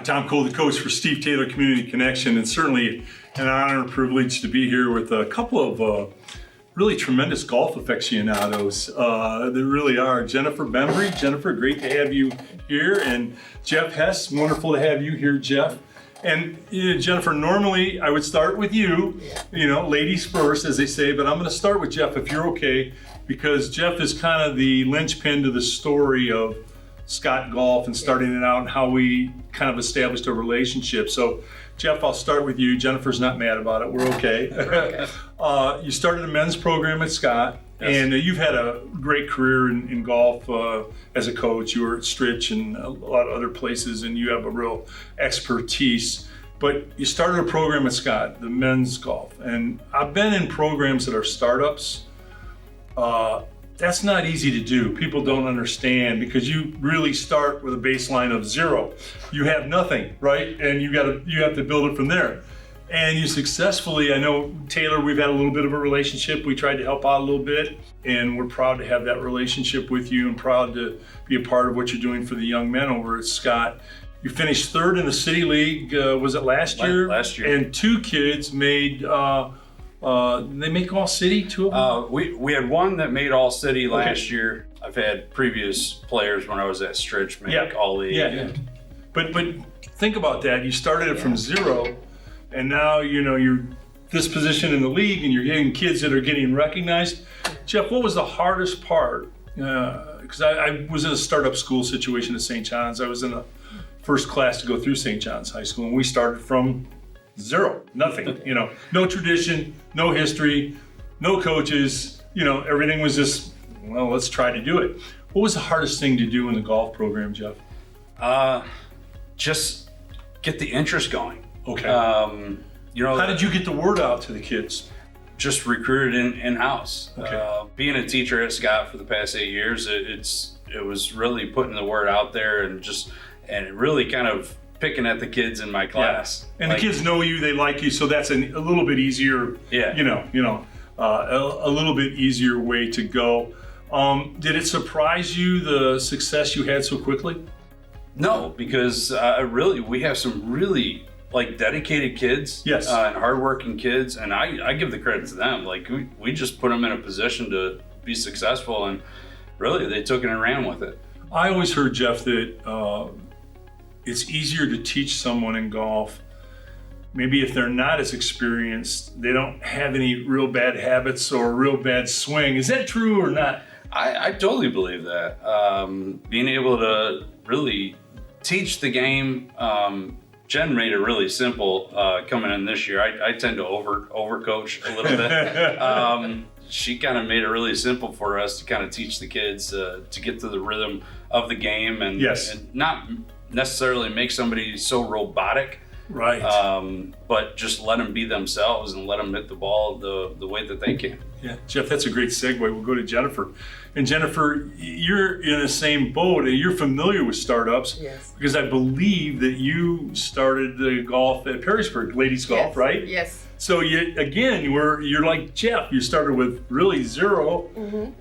Tom Cole, the coach for Steve Taylor Community Connection, and certainly an honor and privilege to be here with a couple of really tremendous golf aficionados. They really are. Jennifer Bembry. Jennifer, great to have you here. And Jeff Hess, wonderful to have you here, Jeff. And Jennifer, normally I would start with you, ladies first, as they say, but I'm going to start with Jeff if you're okay, because Jeff is kind of the linchpin to the story of Scott Golf and starting it out and how we kind of established a relationship. So Jeff, I'll start with you. Jennifer's not mad about it. We're okay. You started a men's program at Scott, yes. And you've had a great career in golf as a coach. You were at Stritch and a lot of other places, and you have a real expertise. But you started a program at Scott, the men's golf. And I've been in programs that are startups. That's not easy to do. People don't understand because you really start with a baseline of zero. You have nothing, right? And you have to build it from there. And you successfully, I know Taylor, we've had a little bit of a relationship. We tried to help out a little bit, and we're proud to have that relationship with you and proud to be a part of what you're doing for the young men over at Scott. You finished third in the City League, was it last year? Last year. And two kids made, they make All City, two of them? We had one that made All City last year. I've had previous players when I was at Stritch make All League. Yeah. But think about that. You started it from zero, and now you're this position in the league, and you're getting kids that are getting recognized. Jeff, what was the hardest part? Because I was in a startup school situation at St. John's. I was in the first class to go through St. John's High School, and we started from zero, nothing, no tradition, no history, no coaches, everything was just, well, let's try to do it. What was the hardest thing to do in the golf program, Jeff? Just get the interest going. Okay. How did you get the word out to the kids? Just recruited in-house. Okay. Being a teacher at Scott for the past 8 years, it was really putting the word out there and really kind of picking at the kids in my class. Yeah. And the kids know you, they like you, so that's a little bit easier, a little bit easier way to go. Did it surprise you the success you had so quickly? No, because we have some really dedicated kids, yes, and hardworking kids, and I give the credit to them. We just put them in a position to be successful, and really they took it and ran with it. I always heard, Jeff, that it's easier to teach someone in golf. Maybe if they're not as experienced, they don't have any real bad habits or real bad swing. Is that true or not? I totally believe that. Being able to really teach the game, Jen made it really simple coming in this year. I tend to overcoach a little bit. She kind of made it really simple for us to kind of teach the kids to get to the rhythm of the game and not necessarily make somebody so robotic, right? But just let them be themselves and let them hit the ball the way that they can. Yeah, Jeff, that's a great segue. We'll go to Jennifer. And Jennifer, you're in the same boat. You're familiar with startups, yes, because I believe that you started the golf at Perrysburg, ladies golf, yes, right? Yes. So you're like Jeff. You started with really zero,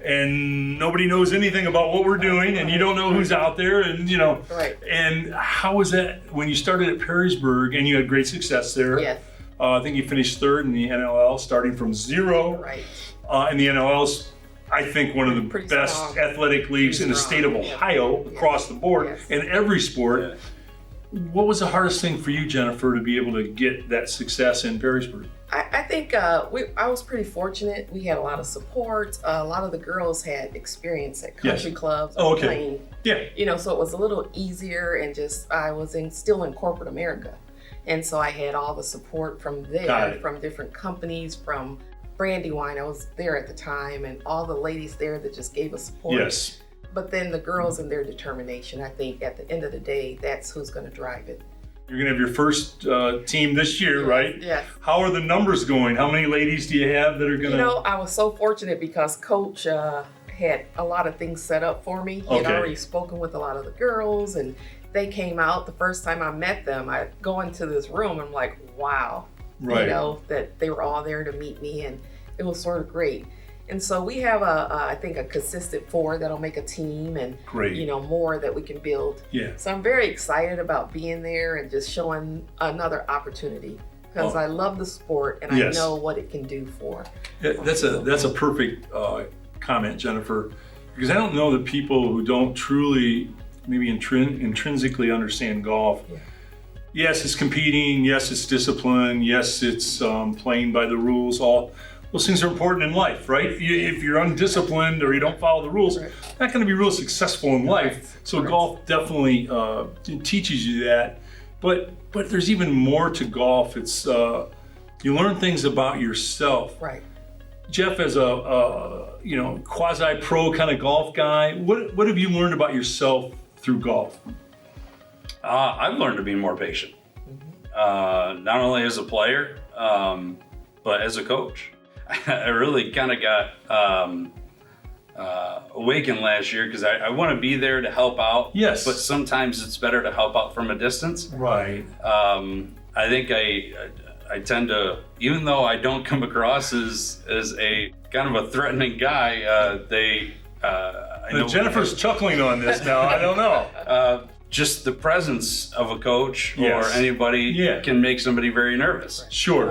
and nobody knows anything about what we're doing, and you don't know who's out there, and Right. And how was that when you started at Perrysburg and you had great success there? Yes. I think you finished third in the NLL, starting from zero. Right. And the NLL's, I think, one of the Pretty best strong. athletic leagues in the state of Ohio across the board in every sport. Yeah. What was the hardest thing for you, Jennifer, to be able to get that success in Perrysburg? I think I was pretty fortunate. We had a lot of support. A lot of the girls had experience at country clubs playing. Yeah. So it was a little easier, and I was still in corporate America. And so I had all the support from there, from different companies, from Brandywine. I was there at the time, and all the ladies there that just gave us support. Yes. But then the girls and their determination, I think at the end of the day, that's who's going to drive it. You're going to have your first team this year, right? Yes. How are the numbers going? How many ladies do you have that are going to... I was so fortunate because Coach had a lot of things set up for me. He had already spoken with a lot of the girls, and they came out. The first time I met them, I go into this room, and I'm like, wow. Right. That they were all there to meet me, and it was sort of great. And so we have I think a consistent 4 that'll make a team, and Great. more that we can build. Yeah. So I'm very excited about being there and just showing another opportunity, because I love the sport and Yes. I know what it can do for. That's a perfect comment, Jennifer, because I don't know that people who don't truly maybe intrinsically understand golf. Yeah. Yes, it's competing. Yes, it's discipline. Yes, it's playing by the rules. All those things are important in life, right? If you're undisciplined or you don't follow the rules, Right. you're not going to be real successful in life. So Correct. golf definitely teaches you that. But there's even more to golf. It's you learn things about yourself. Right. Jeff, as a quasi-pro kind of golf guy, what have you learned about yourself through golf? I've learned to be more patient, not only as a player, but as a coach. I really kind of got awakened last year, because I want to be there to help out. Yes. But sometimes it's better to help out from a distance. Right. I think I tend to, even though I don't come across as a kind of a threatening guy, I know Jennifer's chuckling on this now. I don't know. just the presence of a coach Yes. or anybody can make somebody very nervous. Sure.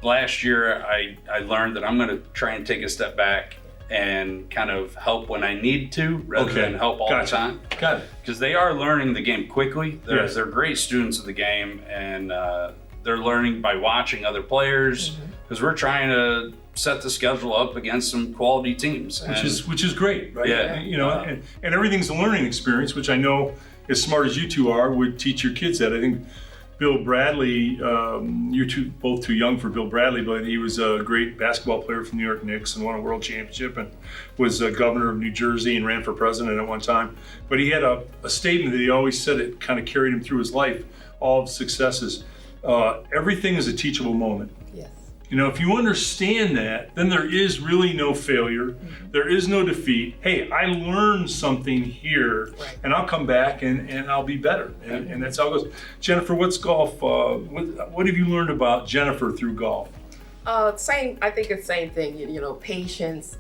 Last year, I learned that I'm going to try and take a step back and kind of help when I need to, rather than help all the time. Got it. Because they are learning the game quickly. Yes. They're great students of the game, and they're learning by watching other players. Because we're trying to set the schedule up against some quality teams, Which is great, right? Yeah. And everything's a learning experience, which I know, as smart as you two are, would teach your kids that. I think Bill Bradley, you're both too young for Bill Bradley, but he was a great basketball player for the New York Knicks and won a world championship, and was governor of New Jersey and ran for president at one time. But he had a statement that he always said, it kind of carried him through his life, all of his successes. Everything is a teachable moment. Yes. If you understand that, then there is really no failure. There is no defeat. Hey, I learned something here, Right. and I'll come back and I'll be better. And that's how it goes. Jennifer, what's golf? What have you learned about Jennifer through golf? Same. I think it's same thing. Patience.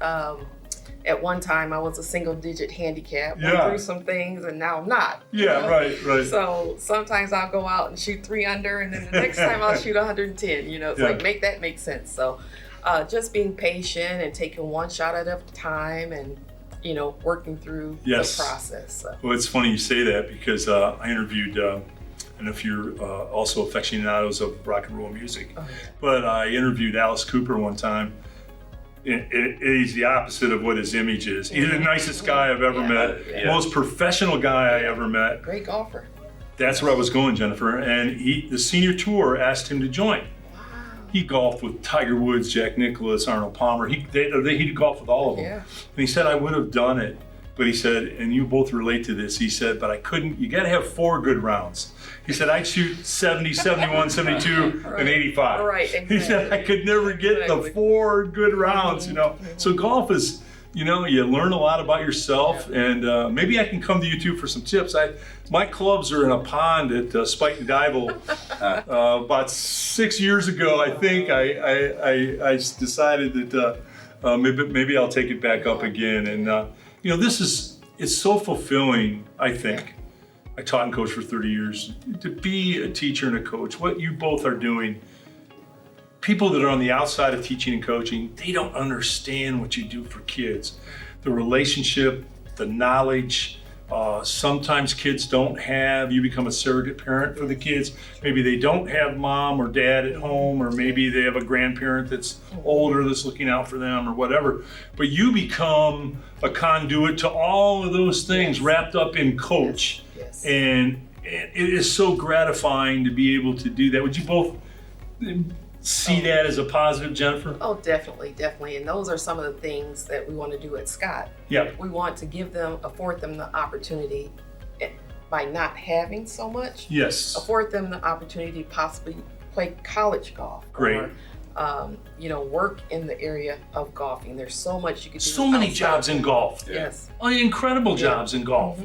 At one time, I was a single-digit handicap. Went through some things, and now I'm not. Yeah, right. So sometimes I'll go out and shoot 3 under, and then the next time I'll shoot 110. It's like make sense. So just being patient and taking one shot at a time, and working through the process. So. Well, it's funny you say that, because I interviewed. I don't know if you're also aficionados of rock and roll music, but I interviewed Alice Cooper one time. He's the opposite of what his image is. He's the nicest guy I've ever met, most professional guy I ever met. Great golfer. That's where I was going, Jennifer. And the senior tour asked him to join. Wow. He golfed with Tiger Woods, Jack Nicklaus, Arnold Palmer. He golfed with all of them. Yeah. And he said, I would have done it. But he said, and you both relate to this, he said, but I couldn't, you got to have 4 good rounds. He said, I'd shoot 70, 71, 72, and 85. Right, exactly. He said, I could never get the 4 good rounds, So golf is, you learn a lot about yourself, and maybe I can come to you two for some tips. My clubs are in a pond at Spike and Dival. About 6 years ago, I think, I decided that maybe I'll take it back up again. And, it's so fulfilling, I think. I taught and coached for 30 years. To be a teacher and a coach, what you both are doing, people that are on the outside of teaching and coaching, they don't understand what you do for kids. The relationship, the knowledge, sometimes kids don't have, you become a surrogate parent for the kids. Maybe they don't have mom or dad at home, or maybe they have a grandparent that's older that's looking out for them or whatever. But you become a conduit to all of those things wrapped up in coach. Yes. And it is so gratifying to be able to do that. Would you both see that as a positive, Jennifer? Oh, definitely. And those are some of the things that we want to do at Scott. Yeah. We want to afford them the opportunity, by not having so much. Yes. Afford them the opportunity to possibly play college golf. Great. Or, work in the area of golfing. There's so much you could do. So many jobs in golf. Yes. Incredible jobs in golf.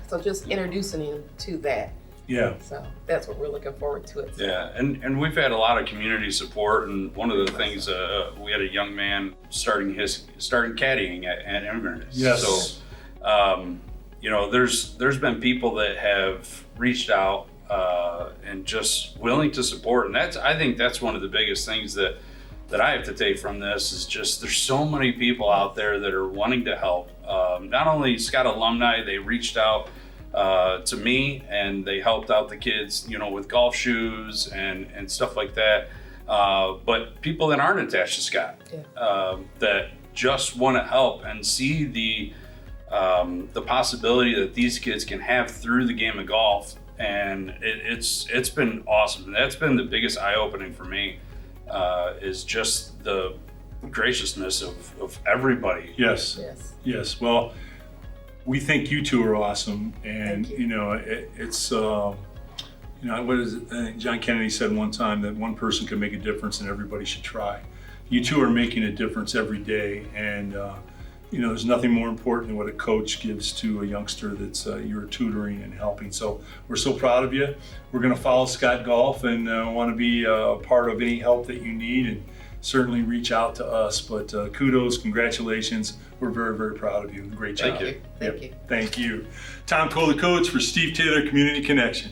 So just introducing them to that. Yeah. So that's what we're looking forward to. It. Yeah, and we've had a lot of community support, and one of the things we had a young man starting caddying at Inverness. Yes. So, you know, there's been people that have reached out and just willing to support, and I think that's one of the biggest things that I have to take from this is just there's so many people out there that are wanting to help. Not only Scott alumni, they reached out to me and they helped out the kids, you know, with golf shoes and stuff like that. But people that aren't attached to Scott, that just want to help and see the possibility that these kids can have through the game of golf, and it's been awesome. And that's been the biggest eye-opening for me, is just the graciousness of everybody. Yes. Yes. Well, we think you two are awesome, and Thank you. you know it's you know, what is it? I think John Kennedy said one time that one person can make a difference and everybody should try. You two are making a difference every day, and you know, there's nothing more important than what a coach gives to a youngster that's you're tutoring and helping. So we're so proud of you. We're going to follow Scott Golf and want to be a part of any help that you need, and certainly reach out to us. But kudos, congratulations. We're very, very proud of you. Great job. Thank you. Thank you. Thank you. Tom Cole, the coach for Steve Taylor Community Connection.